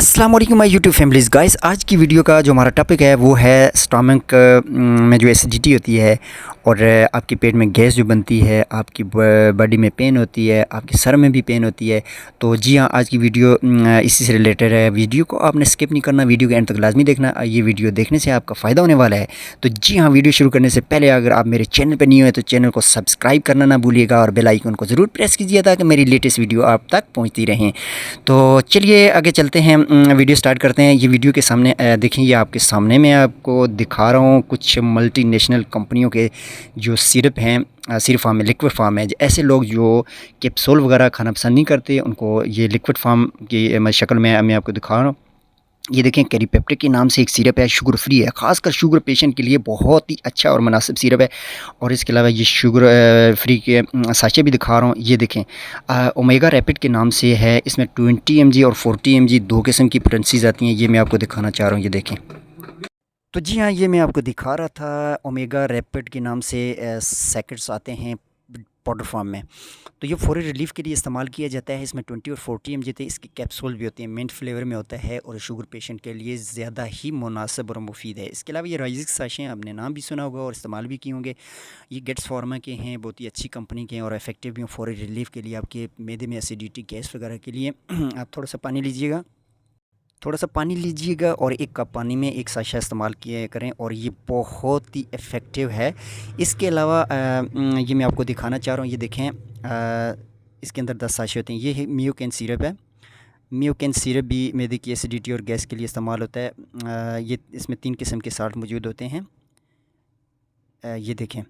अस्सलाम वालेकुम my YouTube families guys. आज की वीडियो का जो हमारा टॉपिक है वो है स्टमक में जो एसिडिटी होती है और आपके पेट में गैस जो बनती है, आपकी बॉडी में पेन होती है, आपके सर में भी पेन होती है। तो जी हाँ, आज की वीडियो इसी से रिलेटेड है। वीडियो को आपने स्किप नहीं करना, वीडियो के एंड तक लाजमी देखना। ये वीडियो देखने से आपका फ़ायदा होने वाला है। तो जी हाँ, वीडियो शुरू करने से पहले अगर आप मेरे चैनल पर न्यू है तो चैनल को सब्सक्राइब करना ना भूलिएगा और बेल आइकन को ज़रूर प्रेस कीजिए ताकि मेरी लेटेस्ट वीडियो आप तक पहुँचती रहें। तो चलिए आगे चलते हैं, वीडियो स्टार्ट करते हैं। ये वीडियो के सामने देखें, ये आपके सामने मैं आपको दिखा रहा हूँ कुछ मल्टीनेशनल कंपनियों के जो सिरप हैं, सिरप फार्म में, लिक्विड फार्म है। ऐसे लोग जो कैप्सूल वगैरह खाना पसंद नहीं करते, उनको ये लिक्विड फार्म की शक्ल में मैं आपको दिखा रहा हूँ। ये देखें, कैरीपेप्टिक के नाम से एक सिरप है, शुगर फ्री है, ख़ासकर शुगर पेशेंट के लिए बहुत ही अच्छा और मुनासिब सिरप है। और इसके अलावा ये शुगर फ्री के साचे भी दिखा रहा हूँ। ये देखें, ओमेगा रैपिड के नाम से है। इसमें 20 mg और 40 mg दो किस्म की पोटेंसीज आती हैं। ये मैं आपको दिखाना चाह रहा हूँ, ये देखें। तो जी हाँ, ये मैं आपको दिखा रहा था, ओमेगा रैपिड के नाम से सैकेट्स आते हैं पाउडर फॉर्म में। तो ये फौरी रिलीफ़ के लिए इस्तेमाल किया जाता है। इसमें 20 और 40 mg थे। इसकी कैप्सूल भी होती हैं, मिंट फ्लेवर में होता है और शुगर पेशेंट के लिए ज़्यादा ही मुनासिब और मुफीद है। इसके अलावा ये राइजिक साशे आपने नाम भी सुना होगा और इस्तेमाल भी किए होंगे। ये गेट्स फार्मा के हैं, बहुत ही अच्छी कंपनी के हैं और इफेक्टिव भी हैं फौरी रिलीफ़ के लिए। आपके मैदे में एसिडिटी, गैस वगैरह के लिए आप थोड़ा सा पानी लीजिएगा, थोड़ा सा पानी लीजिएगा और एक कप पानी में एक साशा इस्तेमाल किया करें और ये बहुत ही इफ़ेक्टिव है। इसके अलावा ये मैं आपको दिखाना चाह रहा हूँ, ये देखें, इसके अंदर 10 साशे होते हैं। ये मियोकेन सिरप है। मियोकेन सिरप भी मैदे की एसिडिटी और गैस के लिए इस्तेमाल होता है। ये इसमें 3 किस्म के साल्ट मौजूद होते हैं। ये देखें,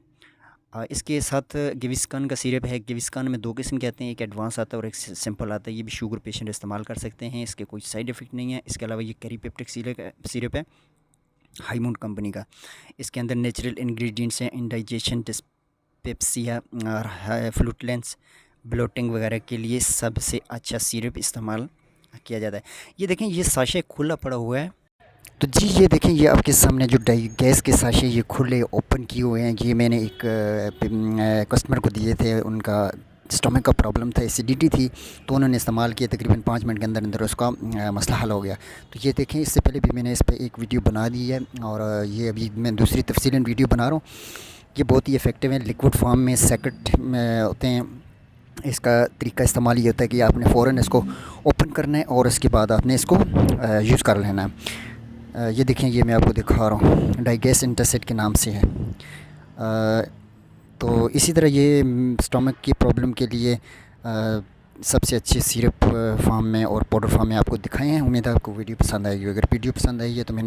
इसके साथ गेविस्कान का सिरप है। गेविस्कान में 2 किस्म के आते हैं, एक एडवांस आता है और एक सिंपल आता है। ये भी शुगर पेशेंट इस्तेमाल कर सकते हैं, इसके कोई साइड इफ़ेक्ट नहीं है। इसके अलावा ये कैरीपेप्टिक सिरप है, हाईमून कंपनी का। इसके अंदर नेचुरल इंग्रेडिएंट्स हैं, इंडाइजेशन, डिस्पेप्सिया और फ्लूटलेंस, ब्लोटिंग वगैरह के लिए सबसे अच्छा सिरप इस्तेमाल किया जाता है। ये देखें, ये साशे खुला पड़ा हुआ है। तो जी ये देखें, ये आपके सामने जो गैस के साशे ये खुले ओपन किए हुए हैं। ये मैंने एक कस्टमर को दिए थे, उनका स्टमक का प्रॉब्लम था, एसिडिटी थी, तो उन्होंने इस्तेमाल किया। तकरीबन 5 मिनट के अंदर अंदर उसका मसला हल हो गया। तो ये देखें, इससे पहले भी मैंने इस पर एक वीडियो बना दी है और ये अभी मैं दूसरी तफसीलन वीडियो बना रहा हूँ। ये बहुत ही इफ़ेक्टिव है, लिक्विड फॉर्म में सैकेट में होते हैं। इसका तरीका इस्तेमाल ये होता है कि आपने फ़ौरन इसको ओपन करना है और उसके बाद आपने इसको यूज़ कर लेना है। ये देखें, ये मैं आपको दिखा रहा हूँ, डाइगेस इंटरसेट के नाम से है। तो इसी तरह ये स्टमक की प्रॉब्लम के लिए सबसे अच्छे सिरप फार्म में और पाउडर फार्म में आपको दिखाए हैं। उम्मीद है आपको वीडियो पसंद आएगी। अगर वीडियो पसंद आई है तो मैंने